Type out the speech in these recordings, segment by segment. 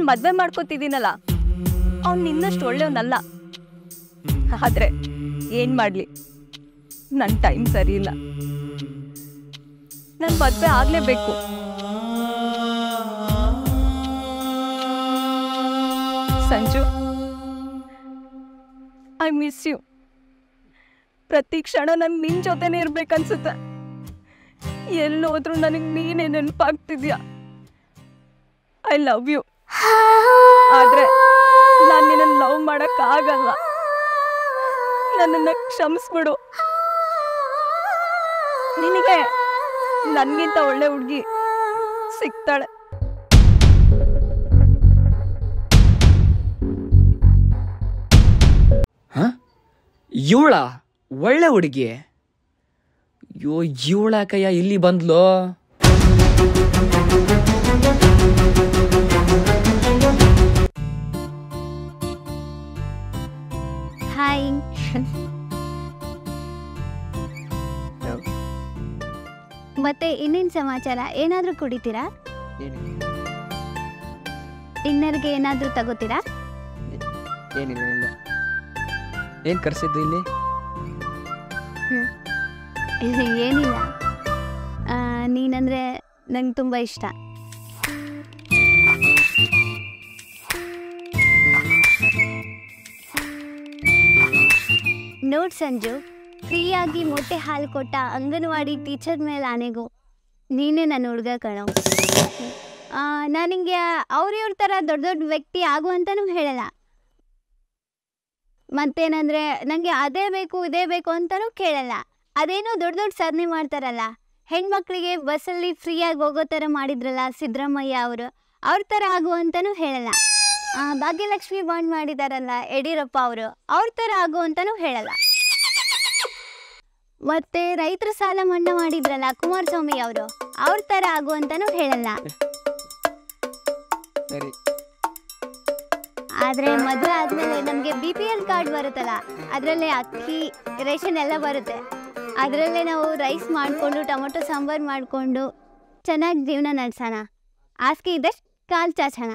ನಾನು ಮದುವೆ ಮಾಡ್ಕೋತಿದ್ದೀನಲ್ಲ, ಅವ್ನು ನಿನ್ನಷ್ಟು ಒಳ್ಳೆಯವನಲ್ಲ. ಆದ್ರೆ ಏನ್ ಮಾಡ್ಲಿ, ನನ್ನ ಟೈಮ್ ಸರಿ ಇಲ್ಲ. ನನ್ನ ಮದುವೆ ಆಗ್ಲೇಬೇಕು. Sanju, I miss you. ಪ್ರತಿ ಕ್ಷಣ ನನ್ಗೆ ನಿನ್ ಜೊತೆನೇ ಇರ್ಬೇಕನ್ಸುತ್ತೆ. ಎಲ್ಲೋದ್ರೂ ನನಗೆ ನೀನೇ ನೆನಪಾಗ್ತಿದ್ಯಾ. I love you. ಆದ್ರೆ ನಾನು ನಿನ್ನನ್ನು ಲವ್ ಮಾಡಕ್ಕಾಗಲ್ಲ. ನನ್ನನ್ನು ಕ್ಷಮಿಸ್ಬಿಡು. ನಿನಗೆ ನನ್ಗಿಂತ ಒಳ್ಳೆ ಹುಡುಗಿ ಸಿಗ್ತಾಳೆ. ಇವಳ ಒಳ್ಳೆ ಹುಡುಗಿ? ಅಯ್ಯೋ, ಇವಳ ಕೈಯ ಇಲ್ಲಿ ಬಂದ್ಲೋ? ಹಾಯ್. ಮತ್ತೆ ಇನ್ನೇನ್ ಸಮಾಚಾರ? ಏನಾದ್ರೂ ಕುಡಿತೀರಾ? ಡಿನ್ನರ್ಗೆ ಏನಾದ್ರೂ ತಗೋತೀರಾ? ಏನಿಲ್ಲ ಇಲ್ಲ. ಏನ್ ಕರ್ಸಿದ್ದು ಇಲ್ಲಿ? ಏನಿಲ್ಲ, ನೀನಂದ್ರೆ ನಂಗೆ ತುಂಬ ಇಷ್ಟ. ನೋಡ್ ಸಂಜು, ಫ್ರೀಯಾಗಿ ಮೊಟ್ಟೆ ಹಾಲು ಕೊಟ್ಟ ಅಂಗನವಾಡಿ ಟೀಚರ್ ಮೇಲೆ ಆನೆಗೂ ನೀನೇ ನನ್ನ ಹುಡುಗ ಕಣೋ. ನಾನು ನಿಂಗೆ ಅವ್ರಿವ್ರ ಥರ ದೊಡ್ಡ ದೊಡ್ಡ ವ್ಯಕ್ತಿ ಆಗುವಂತನೂ ಹೇಳಲ್ಲ. ಮತ್ತೇನಂದರೆ ನನಗೆ ಅದೇ ಬೇಕು ಇದೇ ಬೇಕು ಅಂತಲೂ ಕೇಳಲ್ಲ. ಅದೇನೋ ದೊಡ್ಡ ದೊಡ್ಡ ಸಾಧನೆ ಮಾಡ್ತಾರಲ್ಲ, ಹೆಣ್ಮಕ್ಳಿಗೆ ಬಸ್ಸಲ್ಲಿ ಫ್ರೀಯಾಗಿ ಹೋಗೋ ಥರ ಮಾಡಿದ್ರಲ್ಲ ಸಿದ್ದರಾಮಯ್ಯ ಅವರು, ಅವ್ರ ಥರ ಆಗುವಂತನೂ ಹೇಳಲ್ಲ. ಭಾಗ್ಯಲಕ್ಷ್ಮಿ ಬಾಂಡ್ ಮಾಡಿದಾರಲ್ಲ ಯಡಿಯೂರಪ್ಪ ಅವರು, ಅವ್ರ ಥರ ಆಗುವಂತನೂ ಹೇಳಲ್ಲ. ಮತ್ತೆ ರೈತರ ಸಾಲ ಮನ್ನಾ ಮಾಡಿದ್ರಲ್ಲ ಕುಮಾರಸ್ವಾಮಿ ಅವರು, ಅವ್ರ ಥರ ಆಗುವಂತನೂ ಹೇಳಲ್ಲ. ಆದರೆ ಮದುವೆ ಆದಮೇಲೆ ನಮಗೆ BPL ಕಾರ್ಡ್ ಬರುತ್ತಲ್ಲ, ಅದರಲ್ಲೇ ಅಕ್ಕಿ ರೇಷನ್ ಎಲ್ಲ ಬರುತ್ತೆ. ಅದರಲ್ಲೇ ನಾವು ರೈಸ್ ಮಾಡಿಕೊಂಡು ಟೊಮೊಟೊ ಸಾಂಬಾರು ಮಾಡಿಕೊಂಡು ಚೆನ್ನಾಗಿ ಜೀವನ ನಡೆಸೋಣ. ಹಾಸಿಗೆ ಇದ್ದಷ್ಟು ಕಾಲು ಚಾಚೋಣ.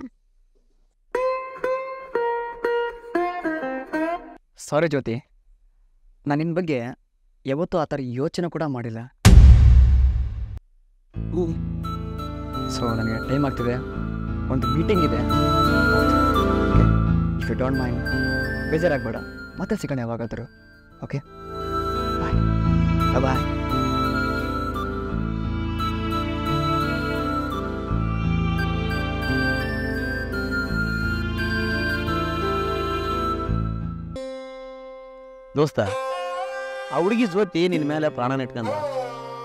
ಸಾರಿ ಜ್ಯೋತಿ, ನಾನು ನಿನ್ನ ಬಗ್ಗೆ ಯಾವತ್ತೂ ಆ ಥರ ಯೋಚನೆ ಕೂಡ ಮಾಡಿಲ್ಲ. ಸೊ ನನಗೆ ಟೈಮ್ ಆಗ್ತಿದೆ, ಒಂದು ಮೀಟಿಂಗ್ ಇದೆ. ಇಫ್ ಯು ಡೋಂಟ್ ಮೈಂಡ್, ಬೇಜಾರಾಗಬೇಡ, ಮತ್ತೆ ಸಿಗೋಣ ಯಾವಾಗಾದರೂ. ಓಕೆ, ಬಾಯ್ ಬಾಯ್. ದೋಸ್ತ, ಆ ಹುಡುಗಿ ಜ್ಯೋತಿ ನಿನ್ನ ಮೇಲೆ ಪ್ರಾಣ ಇಟ್ಕೊಂಡ.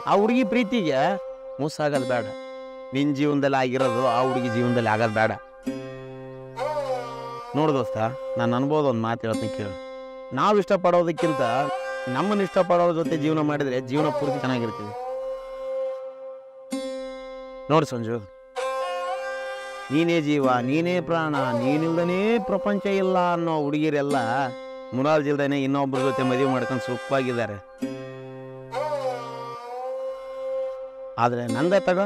ಆ ಹುಡುಗಿ ಪ್ರೀತಿಗೆ ಮೋಸಾಗೋದು ಬೇಡ. ನಿನ್ನ ಜೀವನದಲ್ಲಿ ಆಗಿರೋದು ಆ ಹುಡುಗಿ ಜೀವನದಲ್ಲಿ ಆಗೋದು ಬೇಡ. ನೋಡು ದೋಸ್ತ, ನಾನು ಅನ್ಬೋದು ಒಂದು ಮಾತು ಹೇಳ್ತೀನಿ ಕೇಳು. ನಾವು ಇಷ್ಟಪಡೋದಕ್ಕಿಂತ ನಮ್ಮನ್ನು ಇಷ್ಟಪಡೋರ ಜೊತೆ ಜೀವನ ಮಾಡಿದರೆ ಜೀವನ ಪೂರ್ತಿ ಚೆನ್ನಾಗಿರ್ತೀವಿ. ನೋಡು ಸಂಜು, ನೀನೇ ಜೀವ, ನೀನೇ ಪ್ರಾಣ, ನೀನಿಲ್ದನೇ ಪ್ರಪಂಚ ಇಲ್ಲ ಅನ್ನೋ ಹುಡುಗಿರೆಲ್ಲ ಮುರಾರ್ಜಿಲ್ದೇನೆ ಇನ್ನೊಬ್ಬರ ಜೊತೆ ಮದುವೆ ಮಾಡ್ಕೊಂಡು ಸುಖವಾಗಿದ್ದಾರೆ. ಆದರೆ ನಂದೇ ತಗೋ,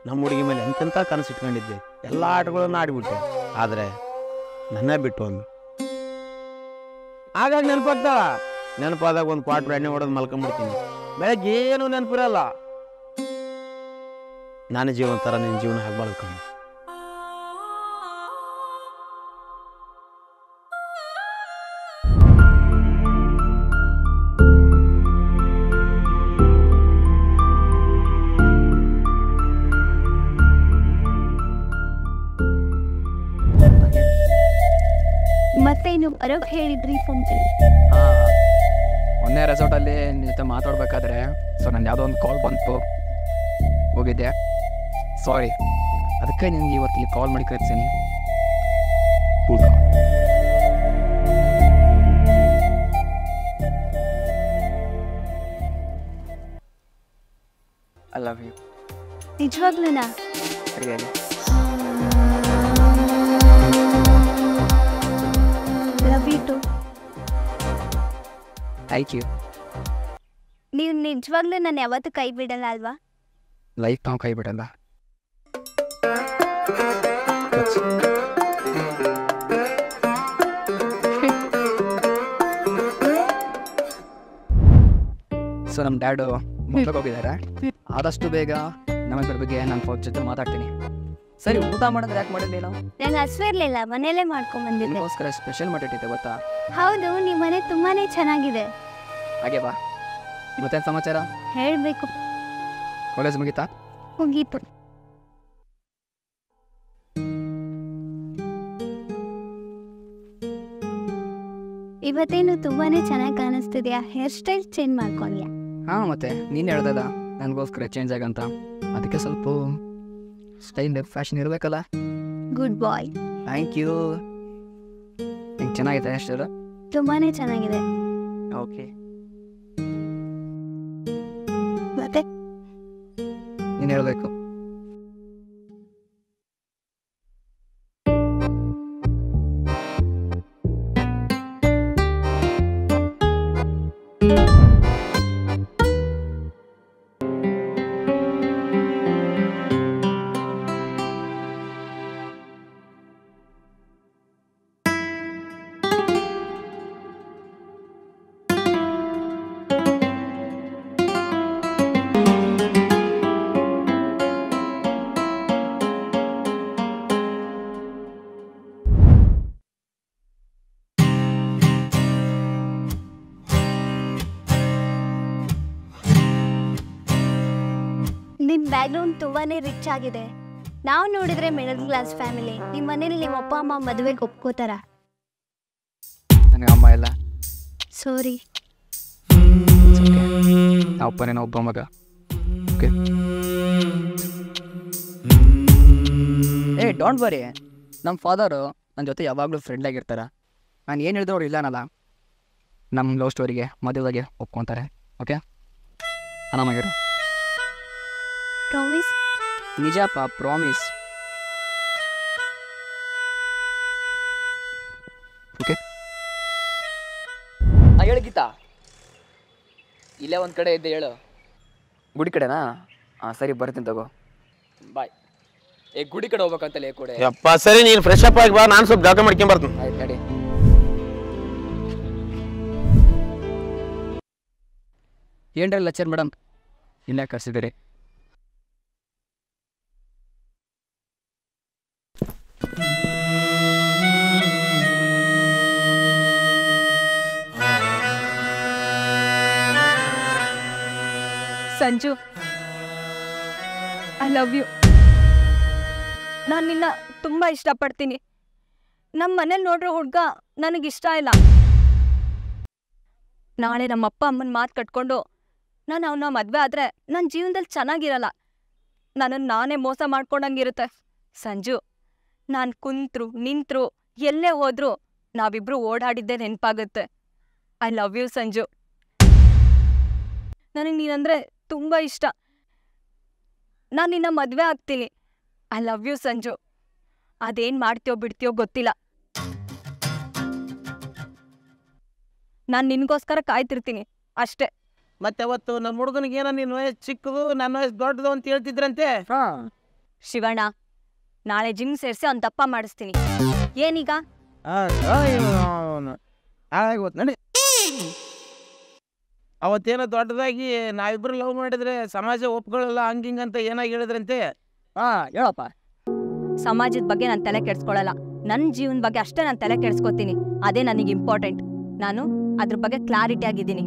ನಮ್ಮ ಹುಡುಗಿ ಮೇಲೆ ಎಂತೆಂಥ ಕನಸು ಇಟ್ಕೊಂಡಿದ್ದೆ, ಎಲ್ಲ ಆಟಗಳನ್ನು ಆಡಿಬಿಟ್ಟೆ. ಆದರೆ ನನ್ನೇ ಬಿಟ್ಟು ಒಂದು ಹಾಗಾಗಿ ನೆನಪಾಗ್ತಾಳ. ನೆನಪಾದಾಗ ಒಂದು ಕ್ವಾರ್ಟರ್ ಎಣ್ಣೆ ಹೊಡೆದು ಮಲ್ಕೊಂಡ್ಬಿಡ್ತೀನಿ. ಬೆಳಗ್ಗೆ ಏನೂ ನೆನಪಿರಲ್ಲ. ನನ್ನ ಜೀವನ ಥರ ನಿನ್ನ ಜೀವನ ಆಗ್ಬಾರ್ದು ಕಣ್ಣು. ಮತ್ತೇನು ಬರೋಕೆ ಹೇಳಿದ್ರಿ ಫೋನ್? ಮೊನ್ನೆ ರೆಸಾರ್ಟಲ್ಲಿ ನಿನ್ನ ಜೊತೆ ಮಾತಾಡ್ಬೇಕಾದ್ರೆ ಸೊ ನಾನು ಯಾವುದೋ ಒಂದು ಕಾಲ್ ಬಂತು, ಹೋಗಿದ್ದೆ. ಸಾರಿ, ಅದಕ್ಕೆ ನಿನಗೆ ಇವತ್ತಿಲ್ಲಿ ಕಾಲ್ ಮಾಡಿ ಕಳಿಸ್ತೀನಿ. I love you. ನಿಜವಾಗ್ಲೂನಾ? Really. Love you too. Thank you. ನೀವು ನಿಜವಾಗ್ಲೂ ನಾನು ಯಾವತ್ತೂ ಕೈ ಬಿಡಲ್ಲ ಅಲ್ವಾ? ಲೈಫ್ ನಾವು ಕೈ ಬಿಡಲ್ಲ. ಸೊ ನಮ್ಮ ಡ್ಯಾಡು ಮಕ್ಳಿಗೆ ಹೋಗಿದ್ದಾರೆ. ಆದಷ್ಟು ಬೇಗ ನಮ್ಮಿಬ್ಬರ ಬಗ್ಗೆ ನಾನು ಫೋನ್ ಜೊತೆ ಮಾತಾಡ್ತೀನಿ. ಸರಿ, ಊಟ ಮಾಡಿದ್ರೆ ಯಾಕೆ ಮಾಡಿರ್ಲಿಲ್ಲ? ನಂಗೆ ಹಸಿವು ಇರ್ಲಿಲ್ಲ, ಮನೇಲೇ ಮಾಡ್ಕೊಂಡ್ ಬಂದಿದ್ದೆ. ನಿಮಗೋಸ್ಕರ ಸ್ಪೆಷಲ್ ಮಾಡಿಟ್ಟಿದ್ದೆ ಗೊತ್ತಾ? ಹೌದು, ನಿಮ್ಮ ಮನೆ ತುಂಬಾನೇ ಚೆನ್ನಾಗಿದೆ. ಹಾಗೆ ಬಾ. ಮತ್ತೇನು ಸಮಾಚಾರ? ಹೇಳ್ಬೇಕು. ಕಾಲೇಜ್ ಮುಗೀತಾ? ಮುಗೀತು. ಇವತ್ತೇನು ತುಂಬಾನೇ ಚೆನ್ನಾಗಿ ಕಾಣಿಸ್ತಿದ್ಯಾ. ಹೇರ್ ಸ್ಟೈಲ್ ಚೇಂಜ್ ಮಾಡ್ಕೊಂಡ್ಯಾ? ಹಾಂ, ಮತ್ತೆ ನೀನು ಹೇಳ್ದಲ್ಲ ನನಗೋಸ್ಕರ ಚೇಂಜ್ ಆಗಂತ, ಅದಕ್ಕೆ ಸ್ವಲ್ಪ ಸ್ಟೈಲ್ ಫ್ಯಾಷನ್ ಇರಬೇಕಲ್ಲ. Good boy. Thank you. ಹೆಂಗೆ ಚೆನ್ನಾಗಿದೆ ಅಷ್ಟೇ? ತುಂಬಾನೇ ಚೆನ್ನಾಗಿದೆ. ಓಕೆ, ಮತ್ತೆ ನೀನು ಹೇಳಬೇಕು. ನಿಮ್ ಬ್ಯಾಕ್ಗ್ರೌಂಡ್ ತುಂಬಾನೇ ರಿಚ್ ಆಗಿದೆ. ನಾವು ನೋಡಿದ್ರೆ ಮಿಡಲ್ ಕ್ಲಾಸ್ ಫ್ಯಾಮಿಲಿ. ನಿಮ್ಮ ಮನೇಲಿ ನಿಮ್ಮ ಅಪ್ಪ ಅಮ್ಮ ಮದುವೆಗೆ ಒಪ್ಕೋತಾರ? ನನಗೆ ಅಮ್ಮ ಇಲ್ಲ. ಸಾರಿ. ನಾ ಒಬ್ಬನೇ ಒಬ್ಬ ಮಗ. Okay, don't worry. ನಮ್ಮ ಫಾದರು ನನ್ನ ಜೊತೆ ಯಾವಾಗಲೂ ಫ್ರೆಂಡ್ಲಾಗಿರ್ತಾರೆ. ನಾನು ಏನು ಹೇಳಿದ್ರು ಅವ್ರು ಇಲ್ಲನಲ್ಲ. ನಮ್ಮ ಲವ್ ಸ್ಟೋರಿಗೆ ಮದುವೆಗೆ ಒಪ್ಕೊತಾರೆ. ಓಕೆ, ಆರಾಮಾಗಿರು. ಪ್ರಾಮಿಸ್? ನಿಜಪ್ಪ, ಪ್ರಾಮಿಸ್. ಓಕೆ, ಹೇಳು ಗೀತಾ. ಇಲ್ಲೇ ಒಂದು ಕಡೆ ಇದ್ದೆ, ಹೇಳು. ಗುಡಿ ಕಡೆನಾ? ಹಾಂ, ಸರಿ, ಬರ್ತೀನಿ ತಗೋ. ಬಾಯ್. ಗುಡಿ ಕಡೆ ಹೋಗ್ಬೇಕಂತಲೇ ಕೊಡೆ. ಯಪ್ಪ ಸರಿ, ನೀನು ಫ್ರೆಶ್ ಅಪ್ ಆಗಿ ಬಾ, ನಾನು ಸ್ವಲ್ಪ ಜಳಕ ಮಾಡ್ಕೊಂಬರ್ತೀನಿ. ಆಯ್ತು, ನಡಿ. ಏನ್ರಿ ಲೆಕ್ಚರ್ ಮೇಡಮ್, ಇಲ್ಲೇ ಕರ್ಸಿದ್ದೀರಿ? Sanju, I love you. ನಾನು ನಿನ್ನ ತುಂಬ ಇಷ್ಟಪಡ್ತೀನಿ. ನಮ್ಮ ಮನೇಲಿ ನೋಡ್ರೋ ಹುಡುಗ ನನಗಿಷ್ಟ ಇಲ್ಲ. ನಾಳೆ ನಮ್ಮ ಅಪ್ಪ ಅಮ್ಮನ ಮಾತು ಕಟ್ಕೊಂಡು ನಾನು ಅವನ ಮದುವೆ ಆದರೆ ನನ್ನ ಜೀವನದಲ್ಲಿ ಚೆನ್ನಾಗಿರಲ್ಲ. ನನ್ನನ್ನು ನಾನೇ ಮೋಸ ಮಾಡ್ಕೊಂಡಂಗಿರುತ್ತೆ. ಸಂಜು, ನಾನು ಕುಂತ್ರು ನಿಂತರು ಎಲ್ಲೇ ಹೋದ್ರು ನಾವಿಬ್ರು ಓಡಾಡಿದ್ದೇ ನೆನಪಾಗುತ್ತೆ. I love you Sanju. ನನಗೆ ನೀನಂದರೆ ತುಂಬ ಇಷ್ಟ. ನಾನು ನಿನ್ನ ಮದುವೆ ಆಗ್ತೀನಿ. I love you Sanju. ಅದೇನು ಮಾಡ್ತೀಯೋ ಬಿಡ್ತೀಯೋ ಗೊತ್ತಿಲ್ಲ. ನಾನು ನಿನಗೋಸ್ಕರ ಕಾಯ್ತಿರ್ತೀನಿ ಅಷ್ಟೇ. ಮತ್ತೆ ಅವತ್ತು ನಮ್ಮ ಹುಡುಗನಿಗೆ ಏನೋ ನಿನ್ನ ವಯಸ್ಸು ಚಿಕ್ಕದು, ನನ್ನ ವಯಸ್ಸು ದೊಡ್ಡದು ಅಂತ ಹೇಳ್ತಿದ್ರಂತೆ. ಶಿವಣ್ಣ, ನಾಳೆ ಜಿಮ್ ಸೇರಿಸಿ ಅವ್ನು ದಪ್ಪ ಮಾಡಿಸ್ತೀನಿ. ಏನೀಗ? ನಡಿ. ಅವತ್ತೇನೋ ದೊಡ್ಡದಾಗಿ ನಾವಿಬ್ರು ಲವ್ ಮಾಡಿದ್ರೆ ಸಮಾಜ ಒಪ್ಕೊಳ್ಳಲ್ಲ ಹಂಗಿಂಗಂತ ಏನಾಗಿ ಹೇಳಿದ್ರಂತೆ. ಹೇಳಪ್ಪ. ಸಮಾಜದ ಬಗ್ಗೆ ನಾನು ತಲೆ ಕೆಡ್ಸ್ಕೊಳ್ಳಲ್ಲ. ನನ್ನ ಜೀವನ ಬಗ್ಗೆ ಅಷ್ಟೇ ನಾನು ತಲೆ ಕೆಡ್ಸ್ಕೊತೀನಿ. ಅದೇ ನನಗೆ ಇಂಪಾರ್ಟೆಂಟ್. ನಾನು ಅದ್ರ ಬಗ್ಗೆ ಕ್ಲಾರಿಟಿ ಆಗಿದ್ದೀನಿ.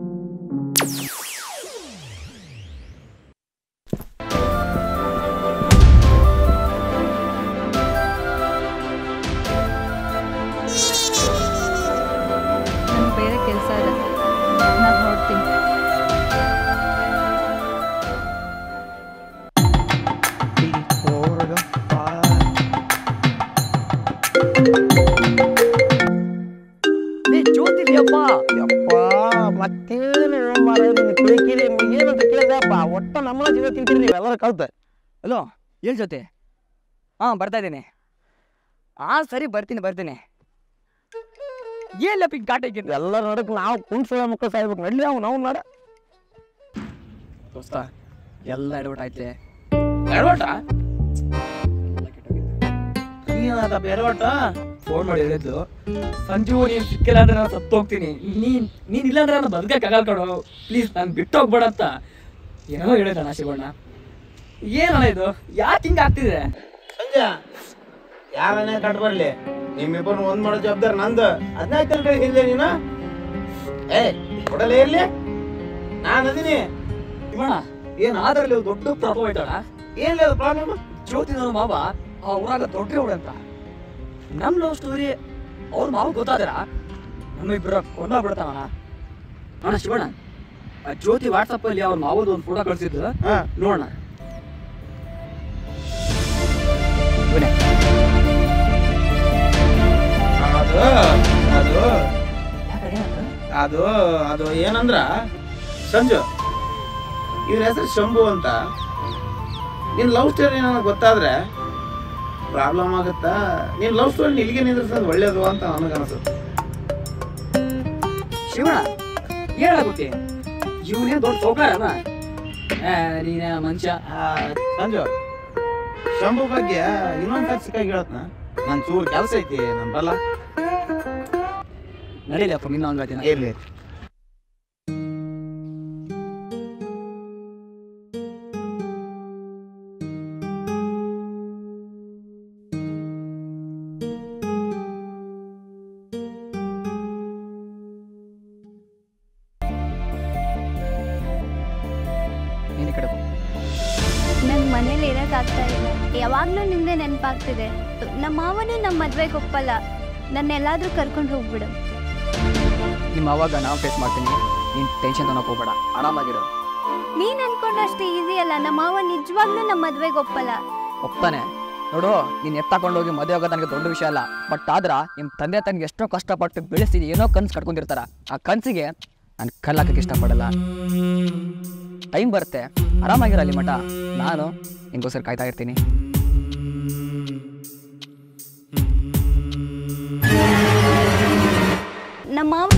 ನನಗೆ ಬೇರೆ ಕೆಲಸ ಇದೆ, ನಾನು ಹೊರಡ್ತೀನಿ. ಒಟ್ಟ ನಮ್ಮನ್ನ ಜೀವ ತಿಂತೀರಿ ನೀವೆಲ್ಲರೂ ಕಲ್ತ. ಹಲೋ, ಎಲ್ಲಿ ಜೊತೆ? ಹಾಂ, ಬರ್ತಾ ಇದ್ದೀನಿ. ಹಾಂ, ಸರಿ, ಬರ್ತೀನಿ. ಎಲ್ಲ ಪಿಕ್ ಘಾಟ ಆಗಿದ್ದು ಎಲ್ಲ ನೋಡಕ್ ನಾವು ಕುಂಡ್ಸೋ ಮಕ್ಕಳು ಸಾಯ್ಬೇಕು. ನಡ್ಲಿ ನಾವು ನೋಡ ದೋಸ್ತ, ಎಲ್ಲ ಎಡವಟ್ ಆಯ್ತೆ. ಏನಾಯ್ತಪ್ಪ ಎಡವಟ್ಟ? ಫೋನ್ ಮಾಡಿ ಹೇಳಿದ್ಲು, ಸಂಜು ನೀನು ಸಿಕ್ಕಿಲ್ಲ ಅಂದ್ರೆ ನಾನು ಸತ್ತು ಹೋಗ್ತೀನಿ, ನೀನು ಇಲ್ಲ ಅಂದ್ರೆ ನಾನು ಬದುಕಕ್ಕಾಗಲ್ಲ ಕಣೋ, ಪ್ಲೀಸ್ ನಾನು ಬಿಟ್ಟು ಹೋಗ್ಬೇಡ ಅಂತ ಏನೋ ಹೇಳಿದಣ್ಣ ಶಿವಣ್ಣ. ಏನಣ್ಣ ಇದು, ಯಾಕೆ ಹಿಂಗೆ ಆಗ್ತಿದೆ? ಸಂಜೆ ಯಾರನ್ನೇ ಕಟ್ ಬರ್ಲಿ, ನಿಮ್ಮಿಬ್ಬರು ಒಂದ್ ಮಾಡೋ ಜವಾಬ್ದಾರಿ ನಂದು. 15 ಕಡೆ ಇರ್ಲಿ ನೀನು. ಕೊಡಲೇ ಇರ್ಲಿ, ನಾನು ಅದೀನಿ. ಶಿವಣ್ಣ ಏನು ಆದ್ರಲ್ಲಿ ದೊಡ್ಡ ಪ್ರಾಬ್ಲಮ್ ಆಯ್ತಣ್ಣ. ಏನ್ ಪ್ರಾಬ್ಲಮ್? ಜ್ಯೋತಿ ನನ್ನ ಮಾವ ಆ ಊರಾಗ ದೊಡ್ಡ ರೋಡ್ ಅಂತ. ನಮ್ಮ ಲವ್ ಸ್ಟೋರಿ ಅವ್ರ ಮಾವ ಗೊತ್ತಾದ್ರ ನಮ್ಮಿಬ್ಬರ ಕೊಂಡೋಗ್ಬಿಡ್ತಾವಣ್ಣ. ಅಣ್ಣ ಶಿವಣ್ಣ, ಆ ಜ್ಯೋತಿ ವಾಟ್ಸಪ್ ಅಲ್ಲಿ ಅವ್ರ ಮಾವದ ಒಂದು ಫೋಟೋ ಕಳ್ಸಿದ್ದು ನೋಡೋಣ. ಅದು ಅದು ಏನಂದ್ರ ಸಂಜು, ಇವ್ರ ಹೆಸರು ಶಂಭು ಅಂತ. ನಿನ್ ಲವ್ ಸ್ಟೋರಿ ನನಗೆ ಗೊತ್ತಾದ್ರೆ ಪ್ರಾಬ್ಲಮ್ ಆಗುತ್ತಾ? ನಿನ್ ಲವ್ ಸ್ಟೋರಿ ಇಲ್ಲಿಗೆ ನಿಂದ್ರಿಸೋದು ಒಳ್ಳೇದು ಅಂತ ನನಗನ್ಸುತ್ತೆ. ಶಿವಣ್ಣ ಏನಾಗುತ್ತೆ, ಇವನೇ ದೊಡ್ಡ ಸೌಕಾರನ, ನೀನ ಮನುಷ್ಯ. ಸಂಜು, ಶಂಭು ಬಗ್ಗೆ ಇನ್ನೊಂದು ಸಿಕ್ಕಾಗಿ ಹೇಳತ್ನ, ನನ್ ಚೂರು ಕೆಲಸ ಐತಿ, ನನ್ ಬಲ್ಲ ನಡೀಲಪ್ಪ ನಿನ್ನ ಒಂದು ದಿನ. ಇರ್ಲಿ. ನಂಗೆ ಮನೇಲಿ ಇರೋಕ್ಕಾಗ್ತಾ ಇಲ್ಲ, ಯಾವಾಗಲೂ ನಿಂದೆ ನೆನಪಾಗ್ತಿದೆ. ನಮ್ಮ ಮಾವನು ನಮ್ಮ ಮದ್ವೆಗೆ ಒಪ್ಪಲ್ಲ, ನನ್ನೆಲ್ಲಾದ್ರೂ ಕರ್ಕೊಂಡು ಹೋಗ್ಬಿಡು. ನಿಮ್ಮ ಅವಾಗ ನಾವು ಫೇಸ್ ಮಾಡ್ತೀನಿ, ನೀನು ಟೆನ್ಷನ್ ತಗೊಳಕ್ ಹೋಗ್ಬೇಡ, ಆರಾಮಾಗಿರೋ. ನೀನ್ ಅನ್ಕೊಂಡಷ್ಟು ಈಸಿ ಅಲ್ಲ, ನಮ್ಮ ಮಾವ ನಿಜವಾಗ್ಲೂ ನಮ್ಮ ಮದ್ವೆಗೆ ಒಪ್ಪಲ್ಲ. ಒಪ್ತಾನೆ ನೋಡು, ನೀನು ಎತ್ತಾಕೊಂಡೋಗಿ ಮದುವೆ ಆಗೋದು ನನಗೆ ದೊಡ್ಡ ವಿಷಯ ಅಲ್ಲ. ಬಟ್ ಆದ್ರ ನಿಮ್ಮ ತಂದೆ ತನಗೆ ಎಷ್ಟೋ ಕಷ್ಟಪಟ್ಟು ಬೆಳೆಸಿ ಏನೋ ಕನ್ಸು ಕಟ್ಕೊಂಡಿರ್ತಾರ. ಆ ಕನಸಿಗೆ ನಾನು ಕಲ್ಲಾಕಕ್ಕೆ ಇಷ್ಟಪಡಲ್ಲ. ಟೈಮ್ ಬರುತ್ತೆ, ಆರಾಮಾಗಿರಲಿ ಮಠ. ನಾನು ನಿನ್ಗೋಸ್ಕರ ಕಾಯ್ತಾ ಇರ್ತೀನಿ. ನಮ್ಮ ಮಾವ